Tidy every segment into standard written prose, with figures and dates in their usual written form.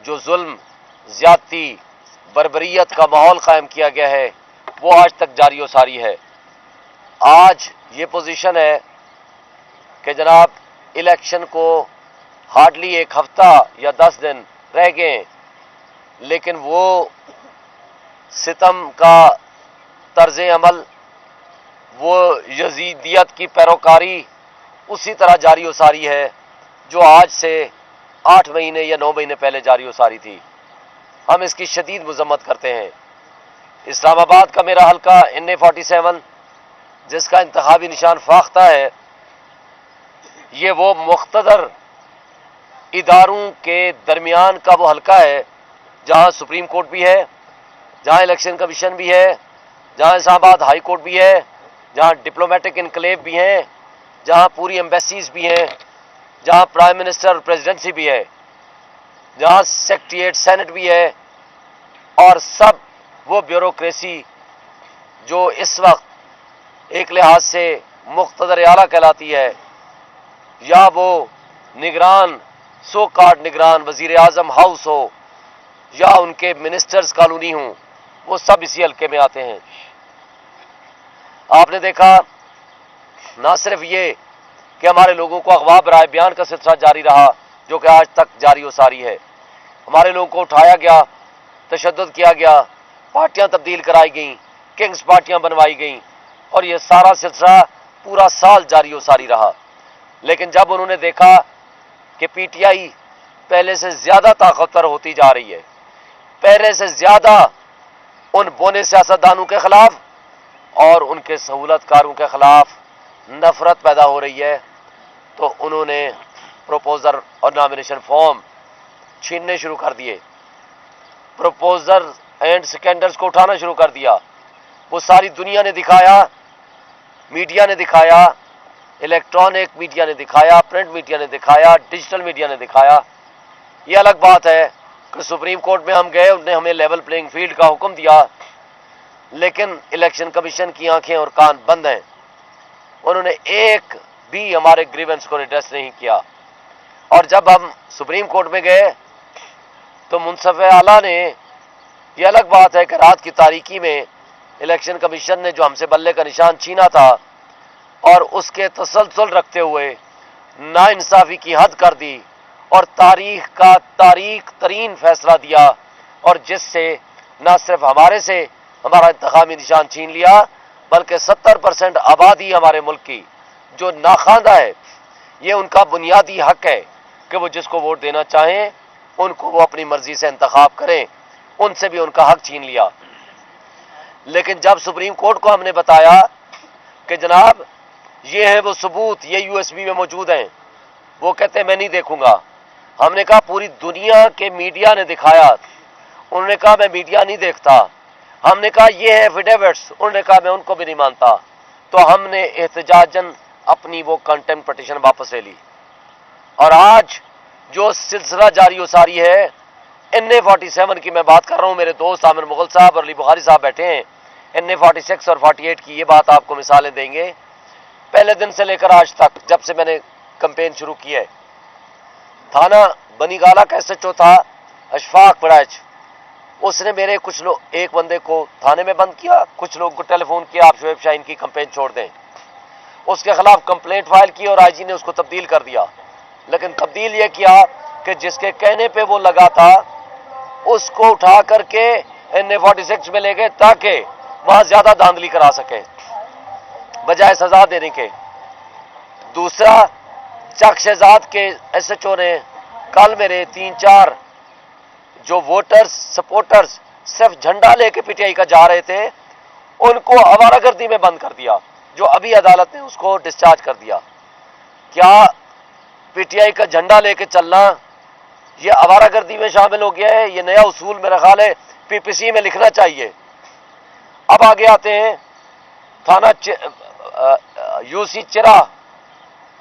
جو ظلم، زیادتی، بربریت کا ماحول قائم کیا گیا ہے وہ آج تک جاری و ساری ہے۔ آج یہ پوزیشن ہے کہ جناب الیکشن کو ہارڈلی ایک ہفتہ یا 10 دن رہ گئے، لیکن وہ ستم کا طرز عمل، وہ یزیدیت کی پیروکاری اسی طرح جاری و ساری ہے جو آج سے 8 مہینے یا 9 مہینے پہلے جاری و ساری تھی۔ ہم اس کی شدید مذمت کرتے ہیں۔ اسلام آباد کا میرا حلقہ NA47 جس کا انتخابی نشان فاختہ ہے، یہ وہ مقتدر اداروں کے درمیان کا وہ حلقہ ہے جہاں سپریم کورٹ بھی ہے، جہاں الیکشن کمیشن بھی ہے، جہاں اسلام آباد ہائی کورٹ بھی ہے، جہاں ڈپلومیٹک انکلیو بھی ہیں، جہاں پوری ایمبیسیز بھی ہیں، جہاں پرائم منسٹر اور پریزیڈنسی بھی ہے، جہاں سیکریٹریٹ سینٹ بھی ہے، اور سب وہ بیوروکریسی جو اس وقت ایک لحاظ سے مقتدر اعلیٰ کہلاتی ہے، یا وہ نگران، سو کارڈ نگران وزیر اعظم ہاؤس ہو یا ان کے منسٹرز کالونی ہوں، وہ سب اسی حلقے میں آتے ہیں۔ آپ نے دیکھا نہ صرف یہ کہ ہمارے لوگوں کو اغوا برائے بیان کا سلسلہ جاری رہا جو کہ آج تک جاری و ساری ہے، ہمارے لوگوں کو اٹھایا گیا، تشدد کیا گیا، پارٹیاں تبدیل کرائی گئیں، کنگز پارٹیاں بنوائی گئیں، اور یہ سارا سلسلہ پورا سال جاری و ساری رہا۔ لیکن جب انہوں نے دیکھا کہ پی ٹی آئی پہلے سے زیادہ طاقتور ہوتی جا رہی ہے، پہلے سے زیادہ ان بونے سیاستدانوں کے خلاف اور ان کے سہولت کاروں کے خلاف نفرت پیدا ہو رہی ہے، تو انہوں نے پروپوزر اور نامینیشن فارم چھیننے شروع کر دیے، پروپوزر اینڈ سیکنڈرز کو اٹھانا شروع کر دیا۔ وہ ساری دنیا نے دکھایا، میڈیا نے دکھایا، الیکٹرانک میڈیا نے دکھایا، پرنٹ میڈیا نے دکھایا، ڈیجیٹل میڈیا نے دکھایا۔ یہ الگ بات ہے کہ سپریم کورٹ میں ہم گئے، انہوں نے ہمیں لیول پلینگ فیلڈ کا حکم دیا، لیکن الیکشن کمیشن کی آنکھیں اور کان بند ہیں، انہوں نے ایک بھی ہمارے گریونس کو ریڈریس نہیں کیا۔ اور جب ہم سپریم کورٹ میں گئے تو منصف اعلیٰ نے، یہ الگ بات ہے کہ رات کی تاریکی میں الیکشن کمیشن نے جو ہم سے بلے کا نشان چھینا تھا اور اس کے تسلسل رکھتے ہوئے ناانصافی کی حد کر دی اور تاریخ کا تاریک ترین فیصلہ دیا، اور جس سے نہ صرف ہمارے سے ہمارا انتخابی نشان چھین لیا بلکہ 70% آبادی ہمارے ملک کی جو ناخواندہ ہے، یہ ان کا بنیادی حق ہے کہ وہ جس کو ووٹ دینا چاہیں ان کو وہ اپنی مرضی سے انتخاب کریں، ان سے بھی ان کا حق چھین لیا۔ لیکن جب سپریم کورٹ کو ہم نے بتایا کہ جناب یہ ہے وہ ثبوت، یہ USB میں موجود ہیں، وہ کہتے ہیں میں نہیں دیکھوں گا۔ ہم نے کہا پوری دنیا کے میڈیا نے دکھایا، انہوں نے کہا میں میڈیا نہیں دیکھتا۔ ہم نے کہا یہ ہے ایفیڈیوٹس، انہوں نے کہا میں ان کو بھی نہیں مانتا۔ تو ہم نے احتجاجاً اپنی وہ کنٹمپٹ پٹیشن واپس لے لی، اور آج جو سلسلہ جاری و ساری ہے، NA47 کی میں بات کر رہا ہوں، میرے دوست عامر مغل صاحب اور علی بخاری صاحب بیٹھے ہیں، NA46 اور 48 کی یہ بات آپ کو مثالیں دیں گے۔ پہلے دن سے لے کر آج تک جب سے میں نے کمپین شروع کی ہے، تھانہ بنی گالہ کا SHO تھا اشفاق پڑائچ، اس نے میرے کچھ لوگ، ایک بندے کو تھانے میں بند کیا، کچھ لوگ کو ٹیلی فون کیا آپ شعیب شاہین کی کمپین چھوڑ دیں، اس کے خلاف کمپلینٹ فائل کی اور IG نے اس کو تبدیل کر دیا۔ لیکن تبدیل یہ کیا کہ جس کے کہنے پہ وہ لگا تھا اس کو اٹھا کر کے NA46 میں لے گئے تاکہ وہاں زیادہ دھاندلی کرا سکے بجائے سزا دینے کے۔ دوسرا، چک شہزاد کے SHO نے کل میرے 3-4 جو ووٹرز سپورٹرز صرف جھنڈا لے کے PTI کا جا رہے تھے ان کو آوارہ گردی میں بند کر دیا، جو ابھی عدالت نے اس کو ڈسچارج کر دیا۔ کیا PTI کا جھنڈا لے کے چلنا یہ آوارہ گردی میں شامل ہو گیا ہے؟ یہ نیا اصول میرا خیال ہے PPC میں لکھنا چاہیے۔ اب آگے آتے ہیں تھانہ UC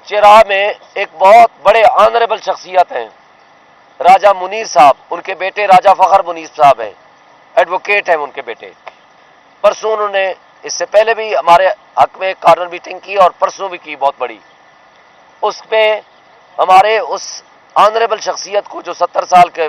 چرا میں ایک بہت بڑے آنریبل شخصیت ہیں راجہ منیر صاحب، ان کے بیٹے راجہ فخر منیر صاحب ہیں، ایڈوکیٹ ہیں ان کے بیٹے۔ پرسوں انہوں نے، اس سے پہلے بھی ہمارے حق میں کارنر میٹنگ کی اور پرسوں بھی کی بہت بڑی، اس میں ہمارے اس آنریبل شخصیت کو جو 70 سال کے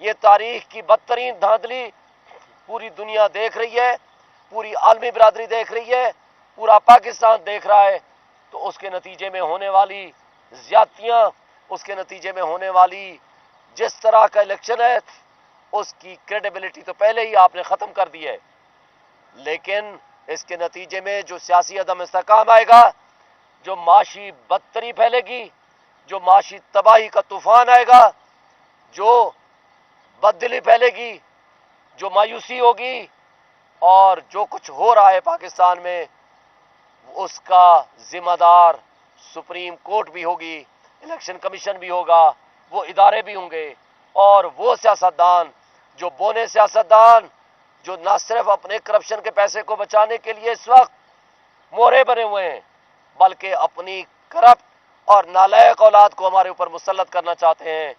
یہ تاریخ کی بدترین دھاندلی پوری دنیا دیکھ رہی ہے، پوری عالمی برادری دیکھ رہی ہے، پورا پاکستان دیکھ رہا ہے، تو اس کے نتیجے میں ہونے والی زیادتیاں، اس کے نتیجے میں ہونے والی جس طرح کا الیکشن ہے، اس کی کریڈیبلٹی تو پہلے ہی آپ نے ختم کر دی ہے، لیکن اس کے نتیجے میں جو سیاسی عدم استحکام آئے گا، جو معاشی بدتری پھیلے گی، جو معاشی تباہی کا طوفان آئے گا، جو بددلی پھیلے گی، جو مایوسی ہوگی، اور جو کچھ ہو رہا ہے پاکستان میں، اس کا ذمہ دار سپریم کورٹ بھی ہوگی، الیکشن کمیشن بھی ہوگا، وہ ادارے بھی ہوں گے، اور وہ سیاستدان جو بونے سیاستدان جو نہ صرف اپنے کرپشن کے پیسے کو بچانے کے لیے اس وقت مورے بنے ہوئے ہیں، بلکہ اپنی کرپٹ اور نالائق اولاد کو ہمارے اوپر مسلط کرنا چاہتے ہیں،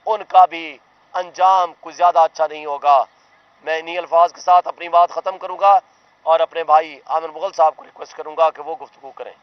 ان کا بھی انجام کچھ زیادہ اچھا نہیں ہوگا۔ میں انہی الفاظ کے ساتھ اپنی بات ختم کروں گا اور اپنے بھائی عامر مغل صاحب کو ریکویسٹ کروں گا کہ وہ گفتگو کریں۔